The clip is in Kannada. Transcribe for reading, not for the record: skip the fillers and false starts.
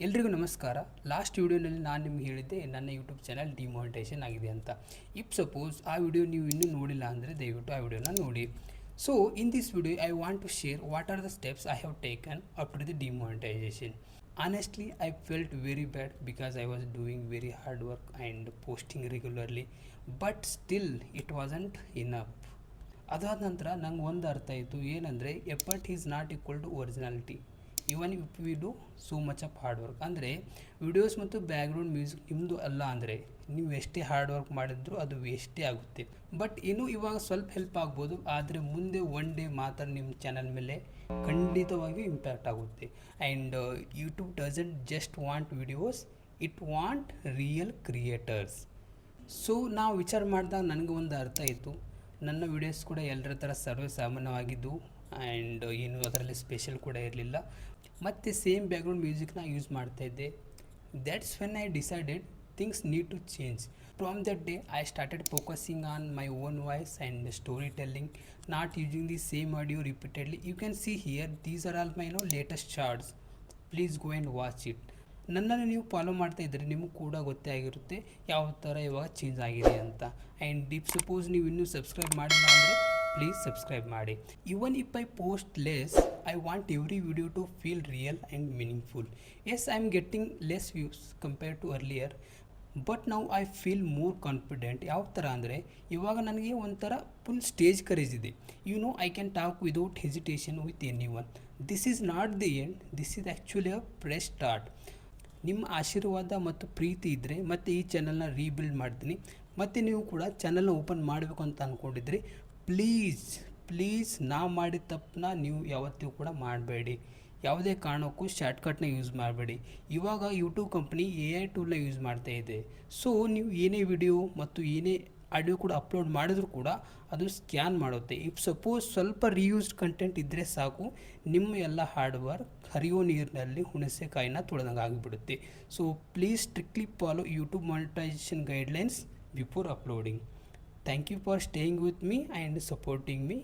ಎಲ್ರಿಗೂ ನಮಸ್ಕಾರ. ಲಾಸ್ಟ್ ವಿಡಿಯೋನಲ್ಲಿ ನಾನು ನಿಮ್ಗೆ ಹೇಳಿದ್ದೆ ನನ್ನ ಯೂಟ್ಯೂಬ್ ಚಾನಲ್ ಡಿಮಾನಿಟೈಸೇಷನ್ ಆಗಿದೆ ಅಂತ. ಇಫ್ ಸಪೋಸ್ ಆ ವಿಡಿಯೋ ನೀವು ಇನ್ನೂ ನೋಡಿಲ್ಲ ಅಂದರೆ ದಯವಿಟ್ಟು ಆ ವಿಡಿಯೋನ ನೋಡಿ. So in this video I want to share what are the steps I have taken after the demonetization. Honestly, I felt very bad because I was doing very hard work and posting regularly, but still it wasn't enough. ಅದಾದ ನಂತರ ನಂಗೆ ಒಂದು ಅರ್ಥ ಆಯಿತು, ಏನಂದರೆ effort is not equal to originality even if we do so much of hard work. ಅಂದರೆ ವಿಡಿಯೋಸ್ ಮತ್ತು ಬ್ಯಾಕ್ಗ್ರೌಂಡ್ ಮ್ಯೂಸಿಕ್ ನಿಮ್ಮದು ಅಲ್ಲ ಅಂದರೆ ನೀವು ಎಷ್ಟೇ ಹಾರ್ಡ್ ವರ್ಕ್ ಮಾಡಿದ್ರು ಅದು ವೇಸ್ಟೇ ಆಗುತ್ತೆ. ಬಟ್ ಇನ್ನೂ ಇವಾಗ ಸ್ವಲ್ಪ ಹೆಲ್ಪ್ ಆಗ್ಬೋದು, ಆದರೆ ಮುಂದೆ ಒನ್ ಡೇ ಮಾತ್ರ ನಿಮ್ಮ ಚಾನಲ್ ಮೇಲೆ ಖಂಡಿತವಾಗಿಯೂ ಇಂಪ್ಯಾಕ್ಟ್ ಆಗುತ್ತೆ. And YouTube doesn't just want videos, it want real creators. So ನಾವು ವಿಚಾರ ಮಾಡಿದಾಗ ನನಗೆ ಒಂದು ಅರ್ಥ ಆಯಿತು, ನನ್ನ ವಿಡಿಯೋಸ್ ಕೂಡ ಎಲ್ಲರ ಥರ ಸರ್ವೇ ಸಾಮಾನ್ಯವಾಗಿದ್ದು ಆ್ಯಂಡ್ ಏನು ಅದರಲ್ಲಿ ಸ್ಪೆಷಲ್ ಕೂಡ ಇರಲಿಲ್ಲ, ಮತ್ತು ಸೇಮ್ ಬ್ಯಾಕ್ಗ್ರೌಂಡ್ ಮ್ಯೂಸಿಕ್ನ ಯೂಸ್ ಮಾಡ್ತಾಯಿದ್ದೆ. That's when I decided things need to change. From that day I started focusing on my own voice and story telling, not using the same audio repeatedly. You can see here these are all my latest shorts, please go and watch it. ನನ್ನನ್ನು ನೀವು ಫಾಲೋ ಮಾಡ್ತಾ ಇದ್ದರೆ ನಿಮಗೆ ಕೂಡ ಗೊತ್ತೇ ಆಗಿರುತ್ತೆ ಯಾವ ಥರ ಇವಾಗ ಚೇಂಜ್ ಆಗಿದೆ ಅಂತ. ಆ್ಯಂಡ್ ಇಫ್ ಸಪೋಸ್ ನೀವು ಇನ್ನೂ ಸಬ್ಸ್ಕ್ರೈಬ್ ಮಾಡಿಲ್ಲ ಅಂದರೆ ಪ್ಲೀಸ್ ಸಬ್ಸ್ಕ್ರೈಬ್ ಮಾಡಿ. Even if I post less, I want every video to feel real and meaningful. Yes, I am getting less views compare to earlier, but ನಾವು ಐ ಫೀಲ್ ಮೋರ್ ಕಾನ್ಫಿಡೆಂಟ್. ಯಾವ ಥರ ಅಂದರೆ ಇವಾಗ ನನಗೆ ಒಂಥರ ಫುಲ್ ಸ್ಟೇಜ್ ಕರೇಜ್ ಇದೆ. I can talk without hesitation with anyone. This is not the end, this is actually a fresh start. ನಿಮ್ಮ ಆಶೀರ್ವಾದ ಮತ್ತು ಪ್ರೀತಿ ಇದ್ದರೆ ಮತ್ತೆ ಈ ಚಾನಲ್ನ ರೀಬಿಲ್ಡ್ ಮಾಡ್ತೀನಿ. ಮತ್ತು ನೀವು ಕೂಡ ಚಾನಲ್ನ ಓಪನ್ ಮಾಡಬೇಕು ಅಂತ ಅಂದ್ಕೊಂಡಿದ್ರಿ, ಪ್ಲೀಸ್ ನಾ ಮಾಡಿದ ತಪ್ಪನ್ನ ನೀವು ಯಾವತ್ತೂ ಕೂಡ ಮಾಡಬೇಡಿ. ಯಾವುದೇ ಕಾರಣಕ್ಕೂ ಶಾರ್ಟ್ಕಟ್ನ ಯೂಸ್ ಮಾಡಬೇಡಿ. ಇವಾಗ ಯೂಟ್ಯೂಬ್ ಕಂಪ್ನಿ AI ಟೂಲ್ನ ಯೂಸ್ ಮಾಡ್ತಾ ಇದೆ. ಸೊ ನೀವು ಏನೇ ವಿಡಿಯೋ ಮತ್ತು ಏನೇ ಆಡಿಯೋ ಕೂಡ ಅಪ್ಲೋಡ್ ಮಾಡಿದ್ರು ಕೂಡ ಅದು ಸ್ಕ್ಯಾನ್ ಮಾಡುತ್ತೆ. ಇಫ್ ಸಪೋಸ್ ಸ್ವಲ್ಪ ರೀಯೂಸ್ಡ್ ಕಂಟೆಂಟ್ ಇದ್ದರೆ ಸಾಕು, ನಿಮ್ಮ ಎಲ್ಲ ಹಾರ್ಡ್ ವರ್ಕ್ ಹರಿಯೋ ನೀರಿನಲ್ಲಿ ಹುಣಸೆಕಾಯಿನ ತೊಳೆದಂಗೆ ಆಗಿಬಿಡುತ್ತೆ. So please strictly follow YouTube monetization guidelines before uploading. Thank you for staying with me and supporting me.